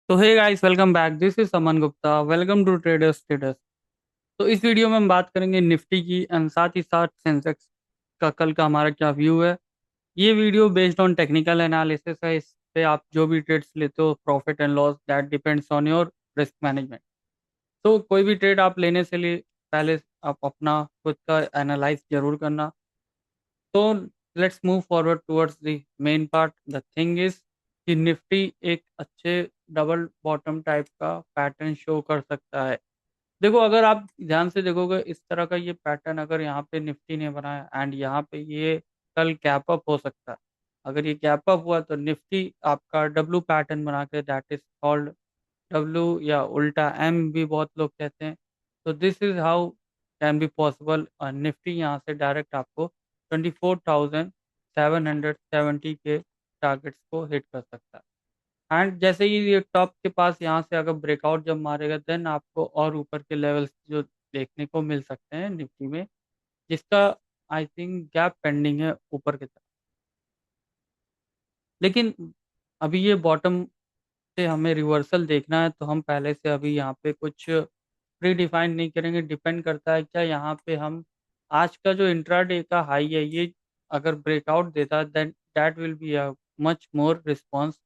तो hey guys, welcome back. This is Saman Gupta. Welcome to trader status. तो इस video में हम बात करेंगे निफ्टी की एंड साथ ही साथ सेंसेक्स का कल का हमारा क्या व्यू है। ये video based on technical analysis है। इस पे आप जो भी ट्रेड्स लेते हो, profit and loss that depends on your risk management. तो कोई भी ट्रेड आप लेने से लिए पहले आप अपना खुद का एनालाइज जरूर करना। तो let's move forward towards the main part. The thing is कि निफ्टी एक अच्छे डबल बॉटम टाइप का पैटर्न शो कर सकता है। देखो, अगर आप ध्यान से देखोगे इस तरह का ये पैटर्न अगर यहाँ पे निफ्टी ने बनाया एंड यहाँ पे ये कल कैप अप हो सकता है। अगर ये कैप अप हुआ तो निफ्टी आपका डब्लू पैटर्न बना के, दैट इज कॉल्ड डब्लू या उल्टा एम भी बहुत लोग कहते हैं। तो this is how can be possible. Nifty यहाँ से डायरेक्ट आपको 24,770 के टारगेट्स को हिट कर सकता है। एंड जैसे ही ये टॉप के पास यहाँ से अगर ब्रेकआउट जब मारेगा देन आपको और ऊपर के लेवल्स जो देखने को मिल सकते हैं निफ्टी में, जिसका आई थिंक गैप पेंडिंग है ऊपर की तरफ। लेकिन अभी ये बॉटम से हमें रिवर्सल देखना है तो हम पहले से अभी यहाँ पे कुछ प्री डिफाइन नहीं करेंगे। डिपेंड करता है क्या यहाँ पे हम आज का जो इंट्राडे का हाई है ये अगर ब्रेकआउट देता है then that will be a much more response.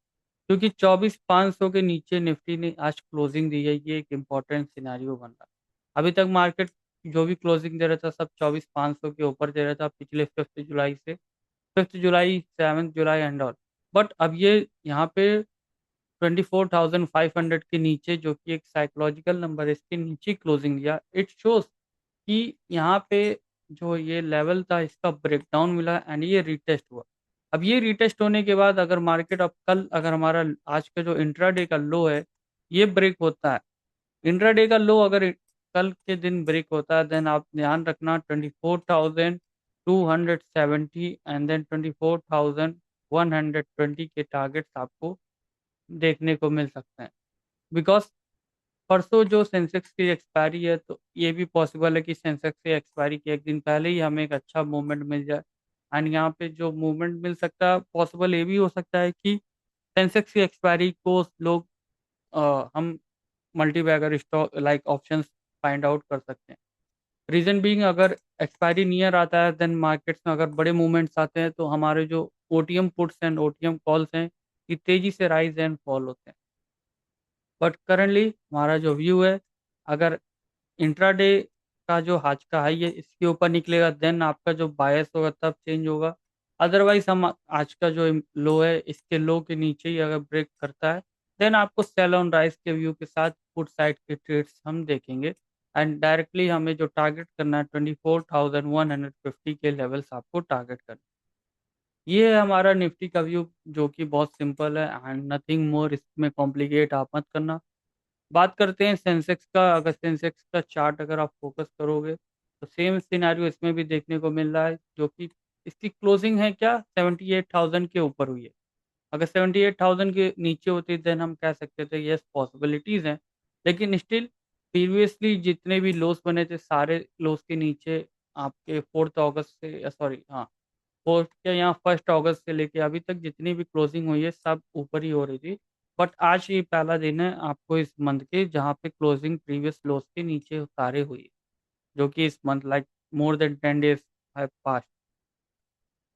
क्योंकि 24,500 के नीचे निफ्टी ने आज क्लोजिंग दी है, ये एक इम्पॉर्टेंट सिनेरियो बन रहा है। अभी तक मार्केट जो भी क्लोजिंग दे रहा था सब 24,500 के ऊपर दे रहा था पिछले 5 जुलाई से, 5 जुलाई, 7 जुलाई एंड ऑल। बट अब ये यहाँ पे 24,500 के नीचे, जो कि एक साइकोलॉजिकल नंबर है, इसके नीचे क्लोजिंग दिया। इट शोज कि यहाँ पे जो ये लेवल था इसका ब्रेकडाउन मिला एंड ये रिटेस्ट हुआ। अब ये रिटेस्ट होने के बाद अगर मार्केट अब कल अगर हमारा आज का जो इंट्राडे का लो है ये ब्रेक होता है, इंट्राडे का लो अगर कल के दिन ब्रेक होता है देन आप ध्यान रखना 24,270 एंड देन 24,120 के टारगेट्स आपको देखने को मिल सकते हैं। बिकॉज परसों जो सेंसेक्स की एक्सपायरी है तो ये भी पॉसिबल है कि सेंसेक्स की एक्सपायरी के एक दिन पहले ही हमें एक अच्छा मूवमेंट मिल जाए। एंड यहाँ पे जो मूवमेंट मिल सकता है, पॉसिबल ये भी हो सकता है कि सेंसेक्स की एक्सपायरी को लोग हम multibagger stock like options find out कर सकते हैं। रीजन बीइंग, अगर एक्सपायरी नियर आता है देन मार्केट्स में अगर बड़े मूवमेंट्स आते हैं तो हमारे जो OTM puts and OTM calls हैं ये तेजी से राइज एंड फॉल होते हैं। बट करंटली हमारा जो व्यू है, अगर इंट्राडे का जो आज का हाई है इसके ऊपर निकलेगा देन आपका जो बायस होगा तब चेंज होगा। अदरवाइज हम आज का जो लो है इसके लो के नीचे ही अगर ब्रेक करता है देन आपको सेल ऑन राइज के व्यू के साथ पुट साइड के ट्रेड्स हम देखेंगे। एंड डायरेक्टली हमें जो टारगेट करना है 24,150 के लेवल्स आपको टारगेट करना है। ये है हमारा निफ्टी का व्यू जो कि बहुत सिंपल है एंड नथिंग मोर, इसमें कॉम्प्लिकेट आप मत करना। बात करते हैं सेंसेक्स का। अगर सेंसेक्स का चार्ट अगर आप फोकस करोगे तो सेम सिनेरियो इसमें भी देखने को मिल रहा है, जो कि इसकी क्लोजिंग है क्या 78,000 के ऊपर हुई है। अगर 78,000 के नीचे होती देन हम कह सकते थे यस पॉसिबिलिटीज हैं। लेकिन स्टिल प्रीवियसली जितने भी लॉस बने थे सारे लॉस के नीचे आपके 4 अगस्त से, सॉरी हाँ, फोर्थ के यहाँ 1 अगस्त से लेके अभी तक जितनी भी क्लोजिंग हुई है सब ऊपर ही हो रही थी। बट आज ये पहला दिन है आपको इस मंथ के जहाँ पे क्लोजिंग प्रीवियस लोस के नीचे उतारे हुई है, जो कि इस month like more than 10 days है पास्ट।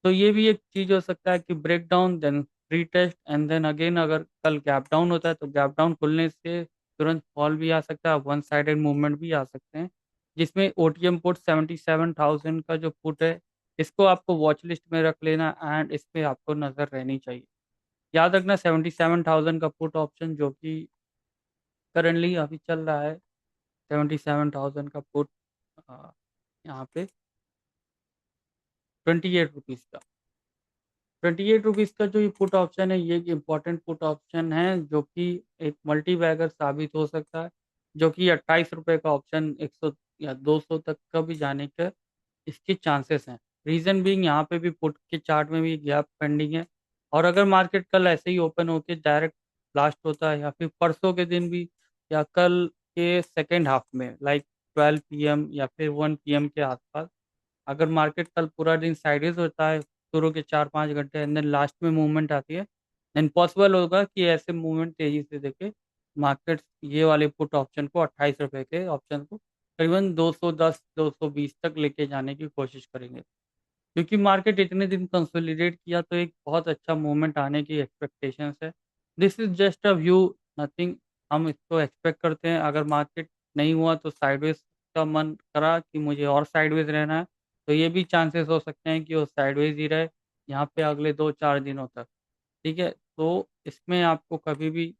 तो ये भी एक चीज हो सकता है कि break down then retest and then again अगर कल गैप डाउन होता है तो गैप डाउन खुलने से तुरंत फॉल भी आ सकता है, वन साइडेड मूवमेंट भी आ सकते हैं। जिसमें ओटीएम पुट 77,000 का जो पुट है इसको आपको वॉच लिस्ट में रख लेना एंड इस पे आपको नजर रहनी चाहिए। याद रखना 77,000 का पुट ऑप्शन जो कि करंटली अभी चल रहा है, 77,000 का पुट यहाँ पे 28 रुपीज़ का। 28 रुपीज़ का जो ये पुट ऑप्शन है ये एक इम्पॉर्टेंट पुट ऑप्शन है जो कि एक मल्टी बैगर साबित हो सकता है। जो कि 28 रुपये का ऑप्शन 100 या 200 तक का भी जाने के इसके चांसेस हैं। रीजन बीइंग यहाँ पे भी पुट के चार्ट में भी गैप पेंडिंग है। और अगर मार्केट कल ऐसे ही ओपन होके डायरेक्ट ब्लास्ट होता है या फिर परसों के दिन भी या कल के सेकेंड हाफ में लाइक 12 PM या फिर 1 PM के आसपास अगर मार्केट कल पूरा दिन साइडेज होता है शुरू के 4-5 घंटे एंड देन लास्ट में मूवमेंट आती है देन पॉसिबल होगा कि ऐसे मूवमेंट तेजी से देखे मार्केट ये वाले पुट ऑप्शन को, 28 रुपए के ऑप्शन को करीबन 210 220 तक लेके जाने की कोशिश करेंगे। क्योंकि मार्केट इतने दिन कंसोलिडेट किया तो एक बहुत अच्छा मूवमेंट आने की एक्सपेक्टेशंस है। This is just a view, nothing. हम इसको एक्सपेक्ट करते हैं। अगर मार्केट नहीं हुआ तो साइडवेज का मन करा कि मुझे और साइडवेज रहना है, तो ये भी चांसेस हो सकते हैं कि वो साइडवेज ही रहे यहाँ पे अगले 2-4 दिनों तक। ठीक है, तो इसमें आपको कभी भी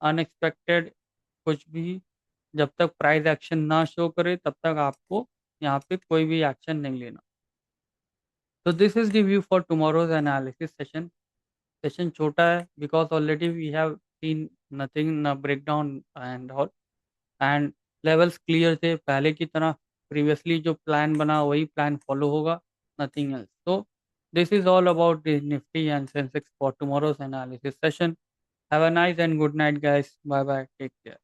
अनएक्सपेक्टेड कुछ भी, जब तक प्राइस एक्शन ना शो करे तब तक आपको यहाँ पे कोई भी एक्शन नहीं लेना। तो this is review for tomorrow's analysis session. Session छोटा है because already we have seen nothing, न breakdown and all, and levels clear थे पहले की तरह। प्रीवियसली जो प्लान बना वही प्लान फॉलो होगा, नथिंग एल्स। तो this is all about the Nifty and Sensex for tomorrow's analysis session. Have a nice and good night guys, bye bye, take care.